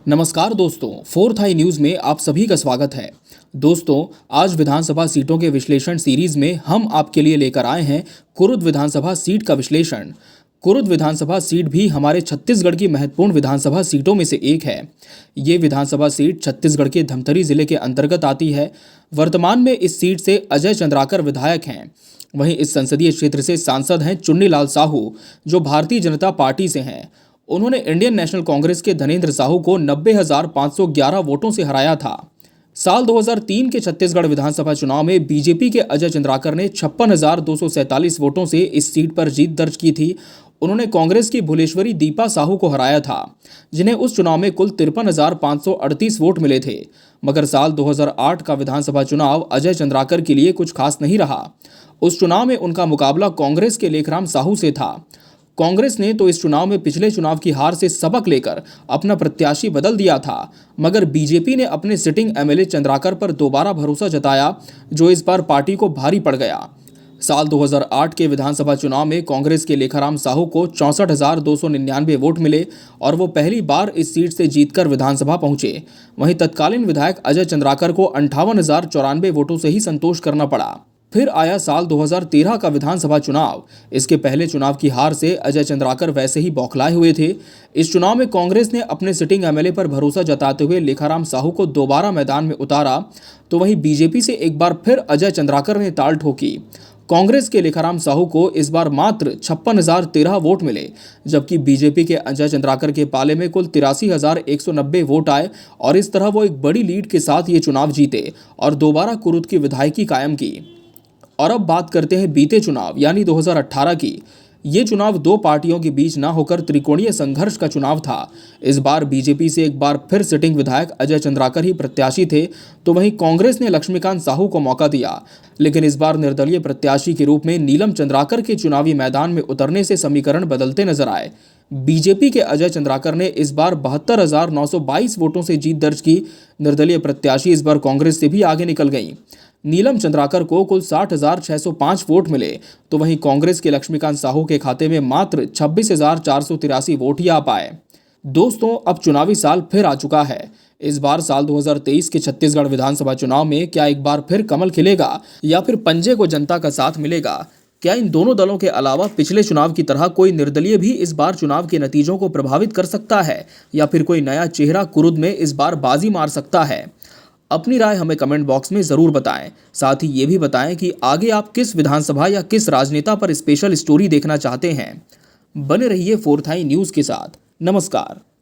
नमस्कार दोस्तों, fourth I news में आप सभी का स्वागत है। दोस्तों, आज विधानसभा सीटों के विश्लेषण सीरीज में हम आपके लिए लेकर आए हैं कुरुद विधानसभा सीट का विश्लेषण। कुरुद विधानसभा सीट भी हमारे छत्तीसगढ़ की महत्वपूर्ण विधानसभा सीटों में से एक है। ये विधानसभा सीट छत्तीसगढ़ के धमतरी जिले के अंतर्गत आती है। वर्तमान में इस सीट से अजय चंद्राकर विधायक हैं। वहीं इस संसदीय क्षेत्र से सांसद हैं चुन्नीलाल साहू, जो भारतीय जनता पार्टी से हैं। उन्होंने इंडियन नेशनल कांग्रेस के धनेंद्र साहू को 90,511 वोटों से हराया था। साल 2003 के छत्तीसगढ़ विधानसभा चुनाव में बीजेपी के अजय चंद्राकर ने 56,247 वोटों से इस सीट पर जीत दर्ज की थी। उन्होंने कांग्रेस की भुलेश्वरी दीपा साहू को हराया था, जिन्हें उस चुनाव में कुल 53,538 वोट मिले थे। मगर साल 2008 का विधानसभा चुनाव अजय चंद्राकर के लिए कुछ खास नहीं रहा। उस चुनाव में उनका मुकाबला कांग्रेस के लेखराम साहू से था। कांग्रेस ने तो इस चुनाव में पिछले चुनाव की हार से सबक लेकर अपना प्रत्याशी बदल दिया था, मगर बीजेपी ने अपने सिटिंग एमएलए चंद्राकर पर दोबारा भरोसा जताया, जो इस बार पार्टी को भारी पड़ गया। साल 2008 के विधानसभा चुनाव में कांग्रेस के लेखाराम साहू को 64,299 वोट मिले और वो पहली बार इस सीट से जीतकर विधानसभा पहुंचे। वहीं तत्कालीन विधायक अजय चंद्राकर को 58,094 वोटों से ही संतोष करना पड़ा। फिर आया साल 2013 का विधानसभा चुनाव। इसके पहले चुनाव की हार से अजय चंद्राकर वैसे ही बौखलाए हुए थे। इस चुनाव में कांग्रेस ने अपने सिटिंग एमएलए पर भरोसा जताते हुए लेखाराम साहू को दोबारा मैदान में उतारा, तो वहीं बीजेपी से एक बार फिर अजय चंद्राकर ने ताल ठोकी। कांग्रेस के लेखाराम साहू को इस बार मात्र 56,013 वोट मिले, जबकि बीजेपी के अजय चंद्राकर के पाले में कुल 83,190 वोट आए और इस तरह वो एक बड़ी लीड के साथ ये चुनाव जीते और दोबारा कुरुद की विधायकी कायम की। और अब बात करते हैं बीते चुनाव यानी 2018 की। ये चुनाव दो पार्टियों के बीच ना होकर त्रिकोणीय संघर्ष का चुनाव था। इस बार बीजेपी से एक बार फिर सिटिंग विधायक अजय चंद्राकर ही प्रत्याशी थे, तो वहीं कांग्रेस ने लक्ष्मीकांत साहू को मौका दिया, लेकिन इस बार निर्दलीय प्रत्याशी के रूप में नीलम चंद्राकर के चुनावी मैदान में उतरने से समीकरण बदलते नजर आए। बीजेपी के अजय चंद्राकर ने इस बार 72,922 वोटों से जीत दर्ज की। निर्दलीय प्रत्याशी इस बार कांग्रेस से भी आगे निकल गई। नीलम चंद्राकर को कुल 60,605 वोट मिले, तो वहीं कांग्रेस के लक्ष्मीकांत साहू के खाते में मात्र 26,483 वोट ही आ पाए। दोस्तों, अब चुनावी साल फिर आ चुका है। इस बार साल 2023 के छत्तीसगढ़ विधानसभा चुनाव में क्या एक बार फिर कमल खिलेगा या फिर पंजे को जनता का साथ मिलेगा? क्या इन दोनों दलों के अलावा पिछले चुनाव की तरह कोई निर्दलीय भी इस बार चुनाव के नतीजों को प्रभावित कर सकता है, या फिर कोई नया चेहरा कुरुद में इस बार बाजी मार सकता है? अपनी राय हमें कमेंट बॉक्स में जरूर बताएं। साथ ही ये भी बताएं कि आगे आप किस विधानसभा या किस राजनेता पर स्पेशल स्टोरी देखना चाहते हैं। बने रहिए फोर्थ आई न्यूज़ के साथ। नमस्कार।